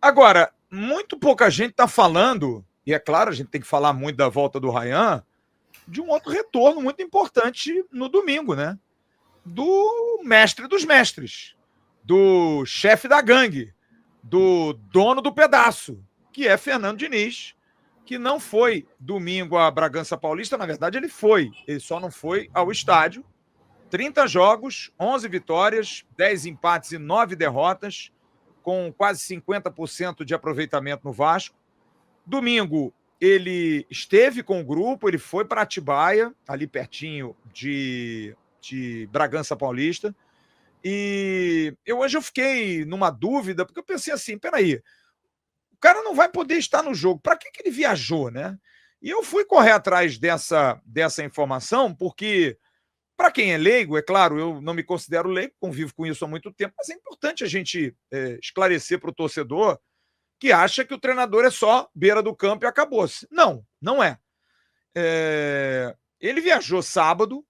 Agora, muito pouca gente está falando, e é claro, a gente tem que falar muito da volta do Ryan, de um outro retorno muito importante no domingo, né? Do mestre dos mestres, do chefe da gangue, do dono do pedaço, que é Fernando Diniz, que não foi domingo a Bragança Paulista, na verdade ele foi, ele só não foi ao estádio. 30 jogos, 11 vitórias, 10 empates e 9 derrotas, com quase 50% de aproveitamento no Vasco. Domingo, ele esteve com o grupo, ele foi para Atibaia, ali pertinho de Bragança Paulista. E hoje eu fiquei numa dúvida, porque eu pensei assim: peraí, o cara não vai poder estar no jogo, para que ele viajou, né? E eu fui correr atrás dessa informação, porque, para quem é leigo, é claro, eu não me considero leigo, convivo com isso há muito tempo, mas é importante a gente esclarecer para o torcedor que acha que o treinador é só beira do campo e acabou-se. Não, não é. Ele viajou sábado,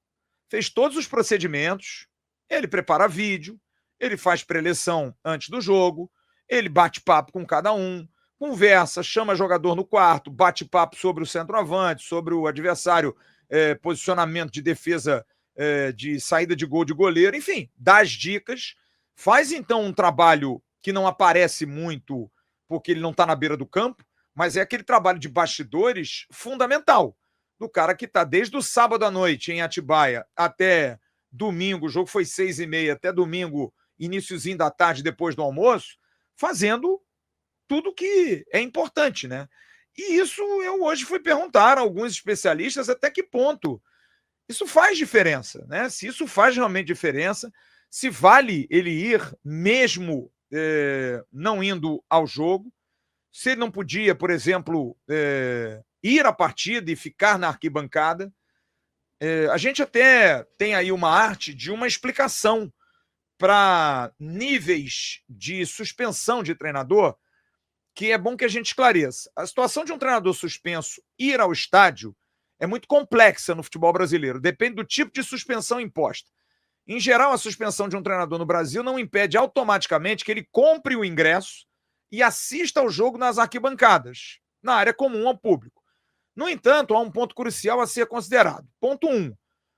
fez todos os procedimentos, ele prepara vídeo, ele faz preleção antes do jogo, ele bate papo com cada um, conversa, chama jogador no quarto, bate papo sobre o centroavante, sobre o adversário, posicionamento de defesa, de saída de gol de goleiro, enfim, dá as dicas, faz então um trabalho que não aparece muito porque ele não está na beira do campo, mas é aquele trabalho de bastidores fundamental, do cara que está desde o sábado à noite em Atibaia até domingo, o jogo foi 6h30, até domingo, iniciozinho da tarde, depois do almoço, fazendo tudo que é importante, né? E isso eu hoje fui perguntar a alguns especialistas até que ponto isso faz diferença, né? Se isso faz realmente diferença, se vale ele ir mesmo não indo ao jogo, se ele não podia, por exemplo, ir à partida e ficar na arquibancada. A gente até tem aí uma arte de uma explicação para níveis de suspensão de treinador, que é bom que a gente esclareça. A situação de um treinador suspenso ir ao estádio é muito complexa no futebol brasileiro, depende do tipo de suspensão imposta. Em geral, a suspensão de um treinador no Brasil não impede automaticamente que ele compre o ingresso e assista ao jogo nas arquibancadas, na área comum ao público. No entanto, há um ponto crucial a ser considerado. Ponto 1.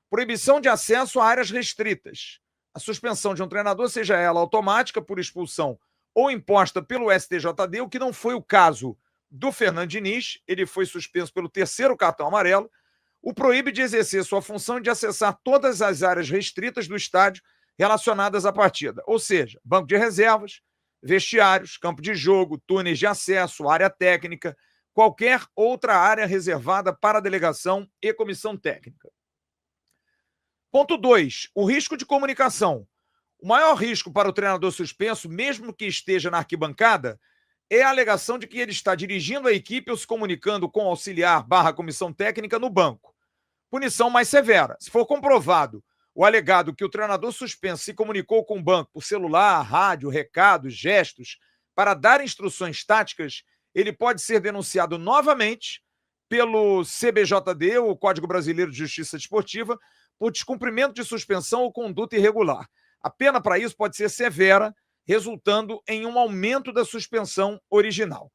Proibição de acesso a áreas restritas. A suspensão de um treinador, seja ela automática por expulsão ou imposta pelo STJD, o que não foi o caso do Fernando Diniz, ele foi suspenso pelo 3º cartão amarelo, o proíbe de exercer sua função de acessar todas as áreas restritas do estádio relacionadas à partida, ou seja, banco de reservas, vestiários, campo de jogo, túneis de acesso, área técnica, qualquer outra área reservada para a delegação e comissão técnica. Ponto 2. O risco de comunicação. O maior risco para o treinador suspenso, mesmo que esteja na arquibancada, é a alegação de que ele está dirigindo a equipe ou se comunicando com o auxiliar / comissão técnica no banco. Punição mais severa. Se for comprovado o alegado que o treinador suspenso se comunicou com o banco por celular, rádio, recados, gestos, para dar instruções táticas, ele pode ser denunciado novamente pelo CBJD, o Código Brasileiro de Justiça Desportiva, por descumprimento de suspensão ou conduta irregular. A pena para isso pode ser severa, resultando em um aumento da suspensão original.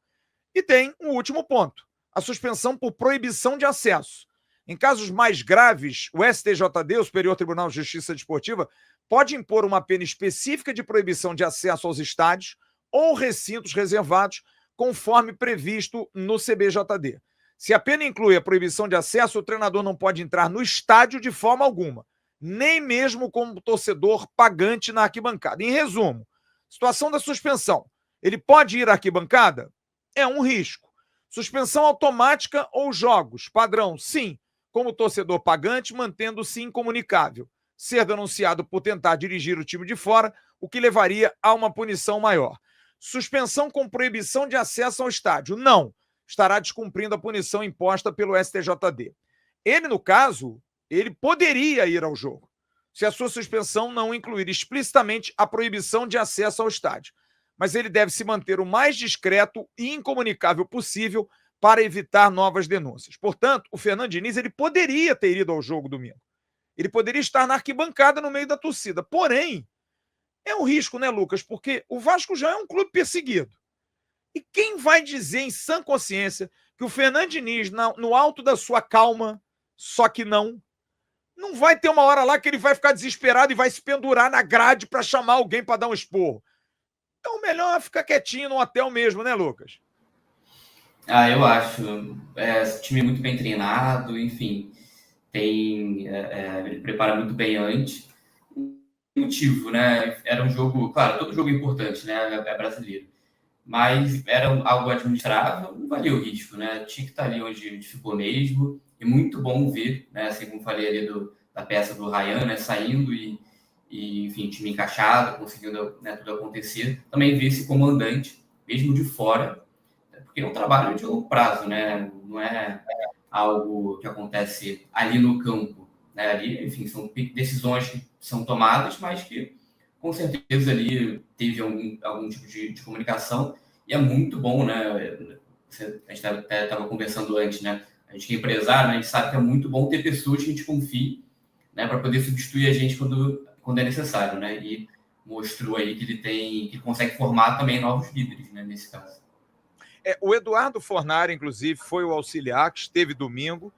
E tem um último ponto, a suspensão por proibição de acesso. Em casos mais graves, o STJD, o Superior Tribunal de Justiça Desportiva, pode impor uma pena específica de proibição de acesso aos estádios ou recintos reservados, conforme previsto no CBJD. Se a pena inclui a proibição de acesso, o treinador não pode entrar no estádio de forma alguma, nem mesmo como torcedor pagante na arquibancada. Em resumo, situação da suspensão. Ele pode ir à arquibancada? É um risco. Suspensão automática ou jogos? Padrão, sim. Como torcedor pagante, mantendo-se incomunicável. Ser denunciado por tentar dirigir o time de fora, o que levaria a uma punição maior. Suspensão com proibição de acesso ao estádio? Não. Estará descumprindo a punição imposta pelo STJD. Ele, no caso, ele poderia ir ao jogo, se a sua suspensão não incluir explicitamente a proibição de acesso ao estádio. Mas ele deve se manter o mais discreto e incomunicável possível para evitar novas denúncias. Portanto, o Fernando Diniz ele poderia ter ido ao jogo domingo. Ele poderia estar na arquibancada no meio da torcida. Porém, é um risco, né, Lucas? Porque o Vasco já é um clube perseguido. E quem vai dizer em sã consciência que o Fernando Diniz, no alto da sua calma, só que não vai ter uma hora lá que ele vai ficar desesperado e vai se pendurar na grade para chamar alguém para dar um esporro? Então, melhor ficar quietinho no hotel mesmo, né, Lucas? Eu acho. Time muito bem treinado, enfim. Ele prepara muito bem antes. Motivo, né? Era um jogo, claro, todo jogo é importante, né? É brasileiro. Mas era algo administrável, não valia o risco, né? Tinha que estar ali onde ficou mesmo. E muito bom ver, né? Assim como falei ali da peça do Ryan, né? Saindo enfim, time encaixado, conseguindo, né, tudo acontecer. Também ver esse comandante, mesmo de fora, porque é um trabalho de longo prazo, né? Não é algo que acontece ali no campo, né? Ali, enfim, são decisões que são tomadas, mas que com certeza ali teve algum tipo de comunicação, e é muito bom, né? A gente até estava conversando antes, né? A gente que é empresário, né? A gente sabe que é muito bom ter pessoas que a gente confie, né? Para poder substituir a gente quando é necessário, né? E mostrou aí que que consegue formar também novos líderes, né? Nesse caso. O Eduardo Fornari, inclusive, foi o auxiliar que esteve domingo.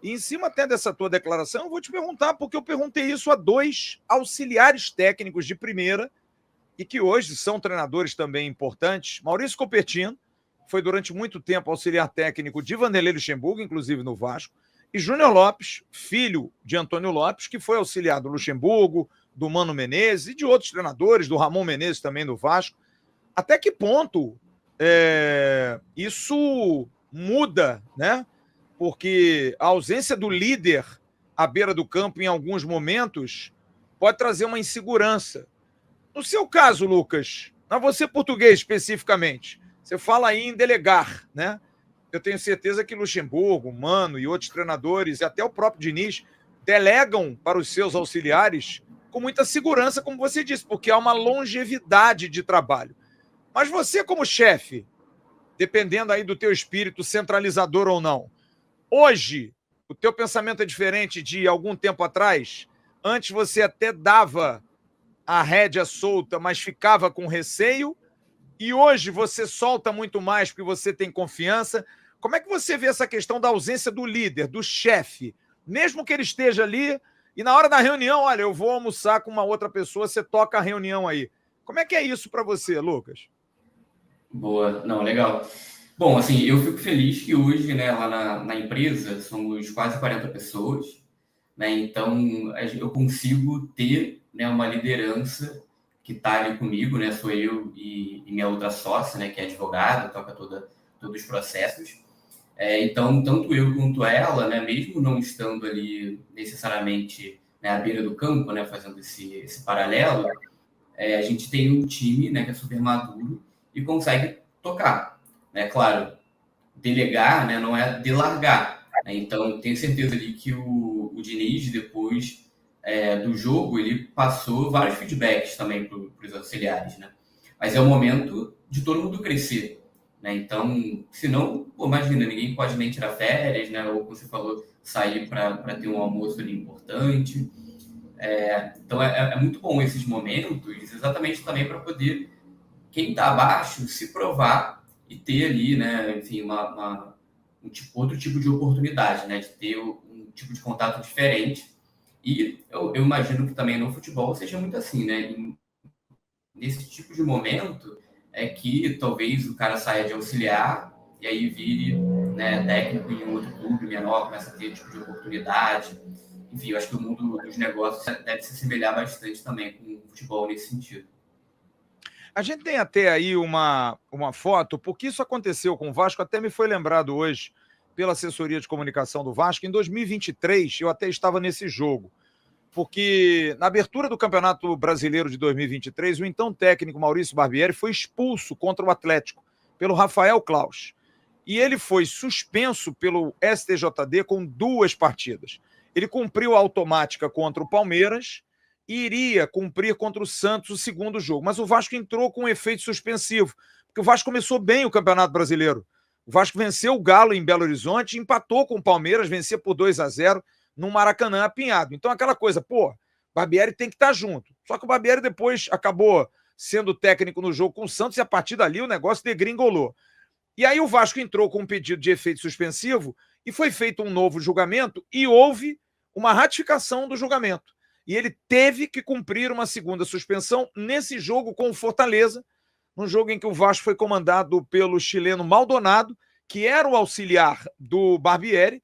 E em cima até dessa tua declaração, eu vou te perguntar, porque eu perguntei isso a 2 auxiliares técnicos de primeira e que hoje são treinadores também importantes. Maurício Copertino foi durante muito tempo auxiliar técnico de Vanderlei Luxemburgo, inclusive no Vasco, e Júnior Lopes, filho de Antônio Lopes, que foi auxiliar do Luxemburgo, do Mano Menezes e de outros treinadores, do Ramon Menezes também no Vasco. Até que ponto isso muda, né? Porque a ausência do líder à beira do campo em alguns momentos pode trazer uma insegurança. No seu caso, Lucas, na você português especificamente, você fala aí em delegar, né? Eu tenho certeza que Luxemburgo, Mano e outros treinadores, e até o próprio Diniz, delegam para os seus auxiliares com muita segurança, como você disse, porque há uma longevidade de trabalho. Mas você, como chefe, dependendo aí do teu espírito centralizador ou não, hoje, o teu pensamento é diferente de algum tempo atrás? Antes você até dava a rédea solta, mas ficava com receio, e hoje você solta muito mais porque você tem confiança. Como é que você vê essa questão da ausência do líder, do chefe? Mesmo que ele esteja ali e na hora da reunião, olha, eu vou almoçar com uma outra pessoa, você toca a reunião aí. Como é que é isso para você, Lucas? Boa, não, legal. Bom, assim, eu fico feliz que hoje, né, lá na empresa, somos quase 40 pessoas, né, então eu consigo ter, né, uma liderança que está ali comigo, né, sou eu e minha outra sócia, né, que é advogada, toca todos os processos. Então, tanto eu quanto ela, né, mesmo não estando ali necessariamente, né, à beira do campo, né, fazendo esse paralelo, a gente tem um time, né, que é super maduro e consegue tocar, né? Claro, delegar, né, não é delargar, né? Então, tenho certeza ali que o Diniz, depois do jogo, ele passou vários feedbacks também para os auxiliares, né? Mas é o momento de todo mundo crescer, né? Então, se não, pô, imagina, ninguém pode nem tirar férias, né? Ou, como você falou, sair para ter um almoço ali importante. Então, é muito bom esses momentos, exatamente também para poder quem está abaixo se provar e ter ali, né, enfim, outro tipo de oportunidade, né, de ter um tipo de contato diferente. E eu imagino que também no futebol seja muito assim, né? Nesse tipo de momento é que talvez o cara saia de auxiliar e aí vire, né, técnico em um outro clube menor, começa a ter tipo de oportunidade. Enfim, eu acho que o mundo dos negócios deve se assemelhar bastante também com o futebol nesse sentido. A gente tem até aí uma foto, porque isso aconteceu com o Vasco, até me foi lembrado hoje pela assessoria de comunicação do Vasco. Em 2023, eu até estava nesse jogo, porque na abertura do Campeonato Brasileiro de 2023, o então técnico Maurício Barbieri foi expulso contra o Atlético pelo Rafael Claus. E ele foi suspenso pelo STJD com 2 partidas. Ele cumpriu a automática contra o Palmeiras e iria cumprir contra o Santos o segundo jogo. Mas o Vasco entrou com um efeito suspensivo, porque o Vasco começou bem o Campeonato Brasileiro. O Vasco venceu o Galo em Belo Horizonte, empatou com o Palmeiras, vencia por 2-0 no Maracanã apinhado. Então aquela coisa, pô, Barbieri tem que estar junto. Só que o Barbieri depois acabou sendo técnico no jogo com o Santos, e a partir dali o negócio degringolou. E aí o Vasco entrou com um pedido de efeito suspensivo e foi feito um novo julgamento e houve uma ratificação do julgamento. E ele teve que cumprir uma segunda suspensão nesse jogo com o Fortaleza, num jogo em que o Vasco foi comandado pelo chileno Maldonado, que era o auxiliar do Barbieri,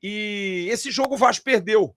e esse jogo o Vasco perdeu.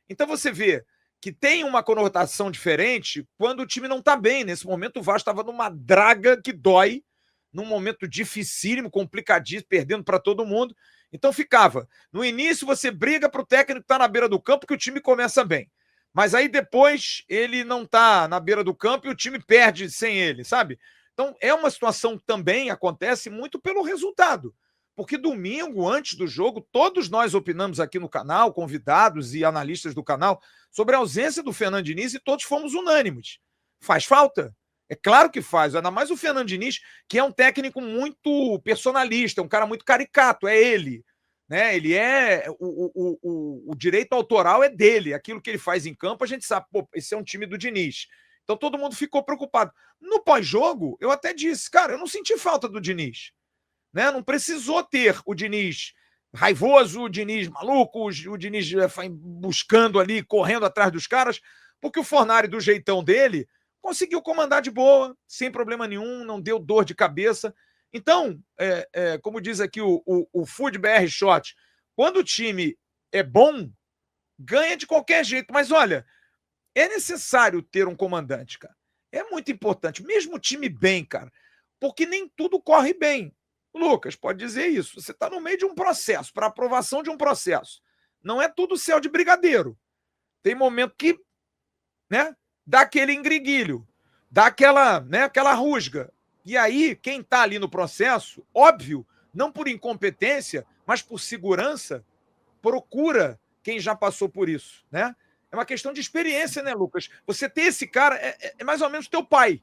Então você vê que tem uma conotação diferente quando o time não está bem. Nesse momento o Vasco estava numa draga que dói, num momento dificílimo, complicadíssimo, perdendo para todo mundo. Então ficava, no início você briga para o técnico estar na beira do campo, que o time começa bem. Mas aí depois ele não está na beira do campo e o time perde sem ele, sabe? Então é uma situação que também acontece muito pelo resultado. Porque domingo, antes do jogo, todos nós opinamos aqui no canal, convidados e analistas do canal, sobre a ausência do Fernando Diniz e todos fomos unânimes. Faz falta? É claro que faz, ainda mais o Fernando Diniz, que é um técnico muito personalista, um cara muito caricato, é ele. Né? Ele é. O direito autoral é dele. Aquilo que ele faz em campo, a gente sabe, pô, esse é um time do Diniz. Então todo mundo ficou preocupado. No pós-jogo, eu até disse, cara, eu não senti falta do Diniz. Né? Não precisou ter o Diniz raivoso, o Diniz maluco, o Diniz buscando ali, correndo atrás dos caras, porque o Fornari, do jeitão dele, conseguiu comandar de boa, sem problema nenhum, não deu dor de cabeça. Então, como diz aqui o Food BR Shot, quando o time é bom, ganha de qualquer jeito. Mas olha, é necessário ter um comandante, cara. É muito importante, mesmo o time bem, cara, porque nem tudo corre bem. Lucas, pode dizer isso. Você está no meio de um processo, para aprovação de um processo. Não é tudo céu de brigadeiro. Tem momento que, né, dá aquele engriguilho, dá aquela rusga. E aí, quem está ali no processo, óbvio, não por incompetência, mas por segurança, procura quem já passou por isso, né? É uma questão de experiência, né, Lucas? Você ter esse cara é mais ou menos teu pai.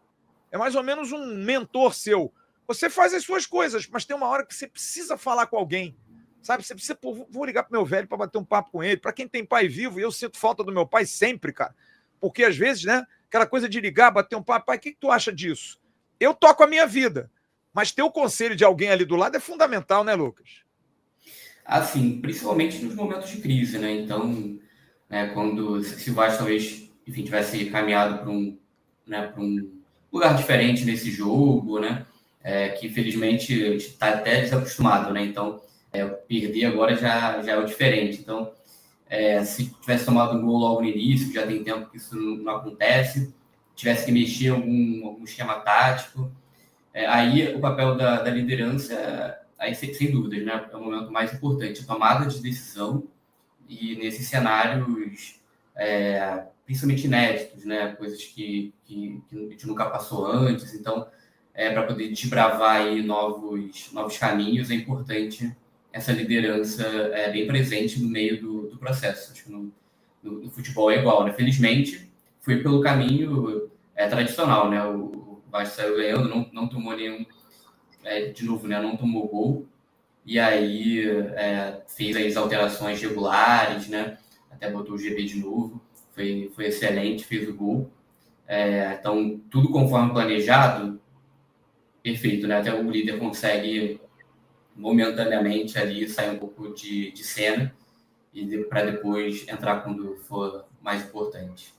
É mais ou menos um mentor seu. Você faz as suas coisas, mas tem uma hora que você precisa falar com alguém. Sabe? Você precisa, pô, vou ligar pro meu velho para bater um papo com ele. Para quem tem pai vivo, e eu sinto falta do meu pai sempre, cara. Porque às vezes, né, aquela coisa de ligar, bater um papo, pai, o que tu acha disso? Eu toco a minha vida, mas ter o conselho de alguém ali do lado é fundamental, né, Lucas? Assim, principalmente nos momentos de crise, né? Então, né, quando se o Vasco talvez, enfim, tivesse caminhado para um lugar diferente nesse jogo, né? Que infelizmente a gente está até desacostumado, né? Então, perder agora já é o diferente. Então, se tivesse tomado um gol logo no início, que já tem tempo que isso não acontece, tivesse que mexer algum esquema tático, aí o papel da liderança, aí sem dúvidas, né? É o momento mais importante, a tomada de decisão, e nesses cenários principalmente inéditos, né? Coisas que a gente nunca passou antes. Então, para poder desbravar aí novos caminhos, é importante essa liderança bem presente no meio do processo. Acho que no futebol é igual, né? Felizmente, foi pelo caminho tradicional, né? O Vasco saiu ganhando, não tomou nenhum, de novo, né? Não tomou gol, e aí fez as alterações regulares, né? Até botou o GB de novo, foi excelente, fez o gol. Então, tudo conforme planejado, perfeito, né? Até o líder consegue momentaneamente ali sair um pouco de cena e para depois entrar quando for mais importante.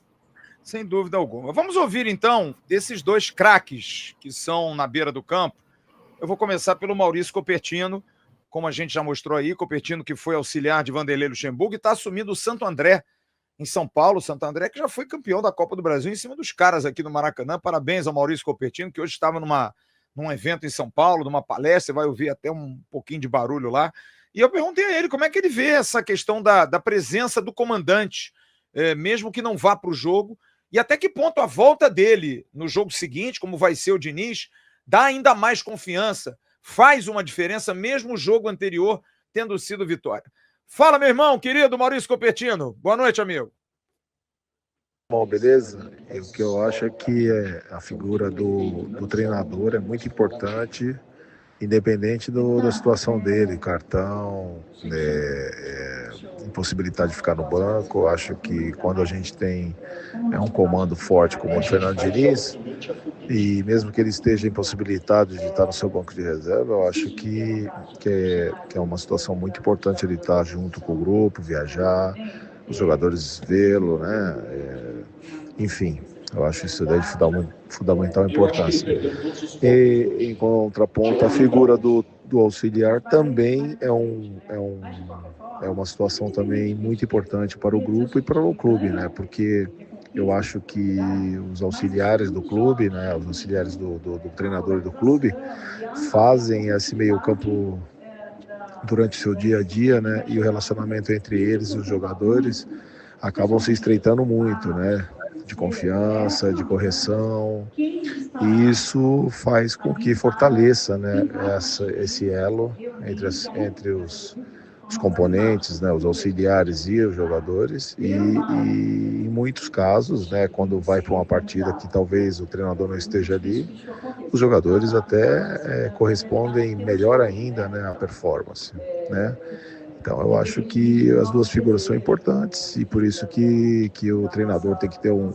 Sem dúvida alguma. Vamos ouvir então desses dois craques que são na beira do campo. Eu vou começar pelo Maurício Copertino, como a gente já mostrou aí, Copertino que foi auxiliar de Vanderlei Luxemburgo e está assumindo o Santo André em São Paulo. Santo André que já foi campeão da Copa do Brasil em cima dos caras aqui no Maracanã. Parabéns ao Maurício Copertino, que hoje estava num evento em São Paulo, numa palestra, você vai ouvir até um pouquinho de barulho lá. E eu perguntei a ele como é que ele vê essa questão da presença do comandante, mesmo que não vá para o jogo, e até que ponto a volta dele no jogo seguinte, como vai ser o Diniz, dá ainda mais confiança, faz uma diferença, mesmo o jogo anterior tendo sido vitória. Fala, meu irmão, querido Maurício Copertino. Boa noite, amigo. Bom, beleza? O que eu acho é que a figura do treinador é muito importante independente da situação dele, cartão, impossibilidade de ficar no banco. Eu acho que quando a gente tem um comando forte como o de Fernando Diniz, e mesmo que ele esteja impossibilitado de estar no seu banco de reserva, eu acho que é uma situação muito importante ele estar junto com o grupo, viajar, os jogadores vê-lo, né? Enfim, eu acho isso daí de fundamental importância. E, em contraponto, a figura do auxiliar também é uma situação também muito importante para o grupo e para o clube, né? Porque eu acho que os auxiliares do clube, né, os auxiliares do treinador do clube, fazem esse meio-campo durante o seu dia a dia, né? E o relacionamento entre eles e os jogadores acabam se estreitando muito, né? De confiança, de correção. E isso faz com que fortaleça, né, esse elo entre os componentes, né, os auxiliares e os jogadores, e em muitos casos, né, quando vai para uma partida que talvez o treinador não esteja ali, os jogadores até correspondem melhor ainda, né, à performance, né? Então eu acho que as duas figuras são importantes e por isso que o treinador tem que ter um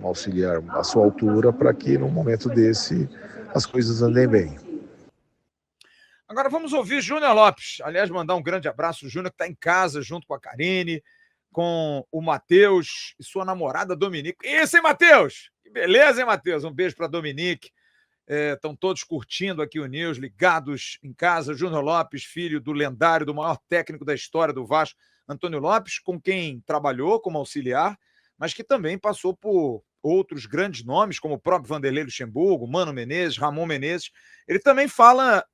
auxiliar à sua altura para que num momento desse as coisas andem bem. Agora vamos ouvir Júnior Lopes. Aliás, mandar um grande abraço. O Júnior que está em casa junto com a Karine, com o Matheus e sua namorada Dominique. Isso, hein, Matheus? Que beleza, hein, Matheus? Um beijo para Dominique. Estão todos curtindo aqui o News, ligados em casa. Júnior Lopes, filho do lendário, do maior técnico da história do Vasco, Antônio Lopes, com quem trabalhou como auxiliar, mas que também passou por outros grandes nomes, como o próprio Vanderlei Luxemburgo, Mano Menezes, Ramon Menezes. Ele também fala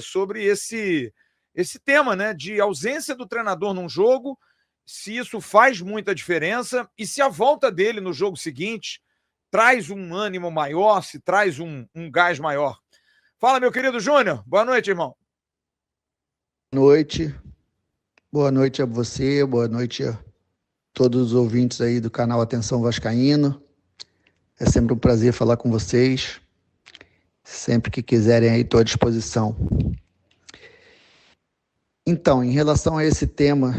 sobre esse tema, né, de ausência do treinador num jogo, se isso faz muita diferença e se a volta dele no jogo seguinte traz um ânimo maior, se traz um gás maior. Fala, meu querido Júnior. Boa noite, irmão. Boa noite a você, boa noite a todos os ouvintes aí do canal Atenção Vascaíno. É sempre um prazer falar com vocês. Sempre que quiserem aí, estou à disposição. Então, em relação a esse tema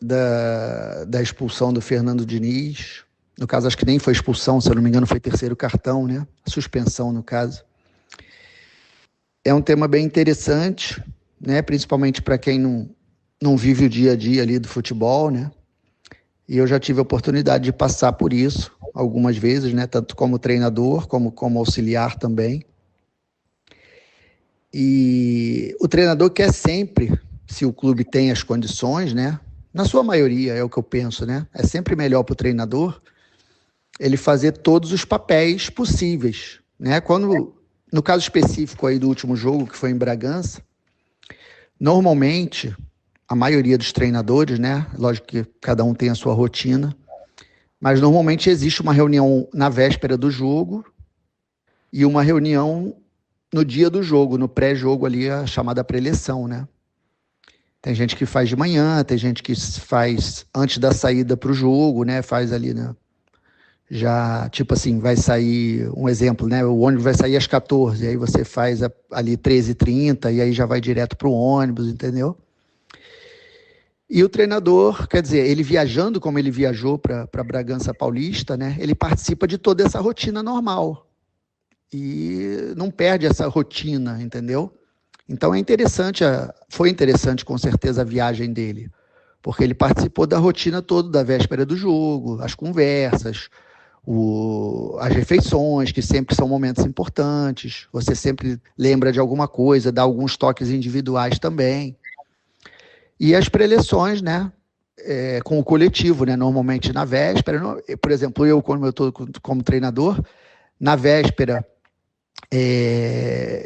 da expulsão do Fernando Diniz, no caso, acho que nem foi expulsão, se eu não me engano, foi terceiro cartão, né? Suspensão, no caso. É um tema bem interessante, né? Principalmente para quem não vive o dia a dia ali do futebol, né? E eu já tive a oportunidade de passar por isso algumas vezes, né? Tanto como treinador, como auxiliar também. E o treinador quer sempre, se o clube tem as condições, né? Na sua maioria, é o que eu penso, né? É sempre melhor para o treinador ele fazer todos os papéis possíveis, né? No caso específico aí do último jogo, que foi em Bragança, normalmente, a maioria dos treinadores, né? Lógico que cada um tem a sua rotina, mas normalmente existe uma reunião na véspera do jogo e uma reunião no dia do jogo, no pré-jogo ali, a chamada preleção, né? Tem gente que faz de manhã, tem gente que faz antes da saída para o jogo, né? Faz ali, né? Já, tipo assim, vai sair, um exemplo, né? O ônibus vai sair às 14, aí você faz ali 13h30 e aí já vai direto para o ônibus, entendeu? E o treinador, quer dizer, ele viajando como ele viajou para Bragança Paulista, né? Ele participa de toda essa rotina normal e não perde essa rotina, entendeu? Então foi interessante com certeza a viagem dele, porque ele participou da rotina toda da véspera do jogo, as conversas, as refeições, que sempre são momentos importantes, você sempre lembra de alguma coisa, dá alguns toques individuais também. E as preleções, né, com o coletivo, né, normalmente na véspera, por exemplo, quando eu estou como treinador, na véspera,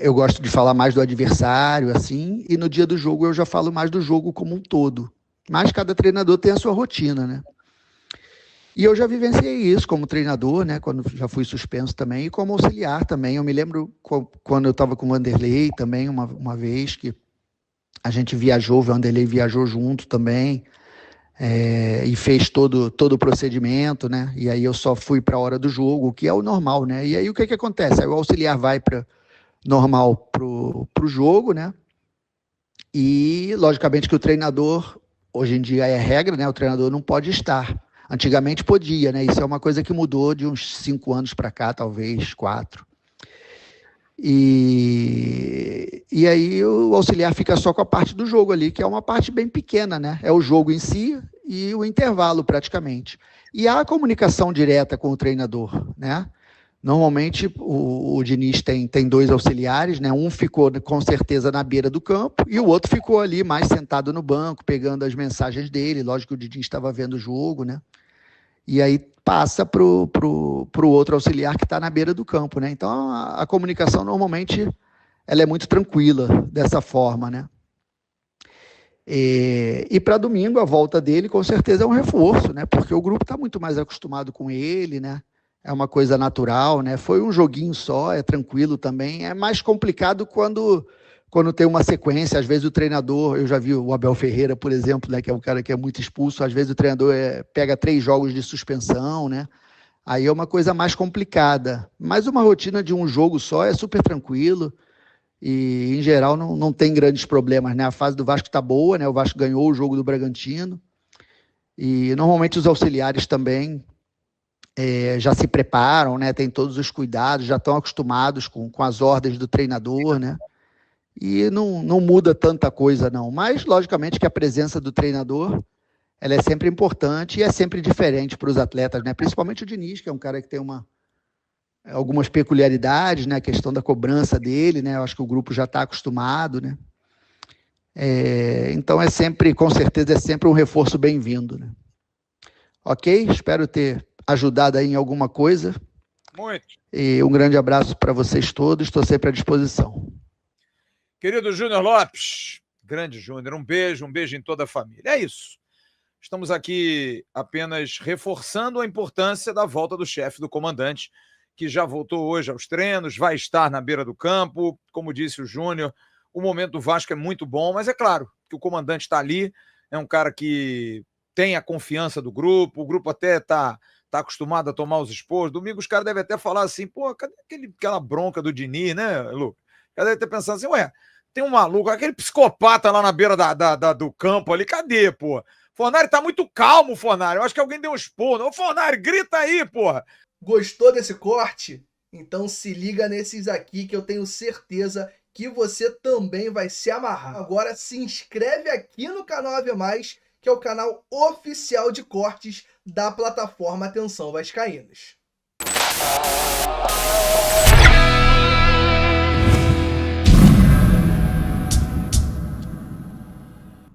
eu gosto de falar mais do adversário, assim, e no dia do jogo eu já falo mais do jogo como um todo. Mas cada treinador tem a sua rotina, né? E eu já vivenciei isso como treinador, né? Quando já fui suspenso também, e como auxiliar também. Eu me lembro quando eu estava com o Vanderlei também, uma vez que a gente viajou, o Vanderlei viajou junto também, e fez todo o procedimento, né? E aí eu só fui para a hora do jogo, o que é o normal, né? E aí o que acontece? Aí o auxiliar vai para normal pro jogo, né? E, logicamente, que o treinador, hoje em dia é regra, né? O treinador não pode estar. Antigamente podia, né? Isso é uma coisa que mudou de uns 5 anos para cá, talvez 4. E aí o auxiliar fica só com a parte do jogo ali, que é uma parte bem pequena, né? É o jogo em si e o intervalo, praticamente. E há a comunicação direta com o treinador, né? Normalmente o Diniz tem 2 auxiliares, né? Um ficou com certeza na beira do campo e o outro ficou ali mais sentado no banco, pegando as mensagens dele. Lógico que o Diniz estava vendo o jogo, né? E aí passa pro outro auxiliar que está na beira do campo, né? Então a comunicação normalmente ela é muito tranquila dessa forma, né? E para domingo a volta dele com certeza é um reforço, né? Porque o grupo está muito mais acostumado com ele, né? É uma coisa natural, né? Foi um joguinho só, é tranquilo também. É mais complicado quando tem uma sequência. Às vezes o treinador, eu já vi o Abel Ferreira, por exemplo, né? Que é um cara que é muito expulso. Às vezes o treinador pega 3 jogos de suspensão, né? Aí é uma coisa mais complicada. Mas uma rotina de um jogo só é super tranquilo. E, em geral, não tem grandes problemas, né? A fase do Vasco está boa, né? O Vasco ganhou o jogo do Bragantino. E, normalmente, os auxiliares também já se preparam, né? Tem todos os cuidados, já estão acostumados com as ordens do treinador, né? E não muda tanta coisa, não. Mas, logicamente, que a presença do treinador ela é sempre importante e é sempre diferente para os atletas, né? Principalmente o Diniz, que é um cara que tem algumas peculiaridades, né? A questão da cobrança dele, né? Eu acho que o grupo já está acostumado, né? Então com certeza é sempre um reforço bem-vindo, né? Ok? Espero ter ajudado aí em alguma coisa. Muito. E um grande abraço para vocês todos, estou sempre à disposição. Querido Júnior Lopes, grande Júnior, um beijo em toda a família. É isso. Estamos aqui apenas reforçando a importância da volta do chefe do comandante, que já voltou hoje aos treinos, vai estar na beira do campo. Como disse o Júnior, o momento do Vasco é muito bom, mas é claro que o comandante está ali, é um cara que tem a confiança do grupo, o grupo até está acostumado a tomar os esporros. Domingo os caras devem até falar assim, pô, cadê aquela bronca do Diniz, né, Lu? Cadê até pensando assim, ué, tem um maluco, aquele psicopata lá na beira do campo ali, cadê, pô? Fornari tá muito calmo, Fornari. Eu acho que alguém deu um esporro. Ô, Fornari, grita aí, porra. Gostou desse corte? Então se liga nesses aqui que eu tenho certeza que você também vai se amarrar. Agora se inscreve aqui no canal AV+, que é o canal oficial de cortes da plataforma Atenção Vascaínos.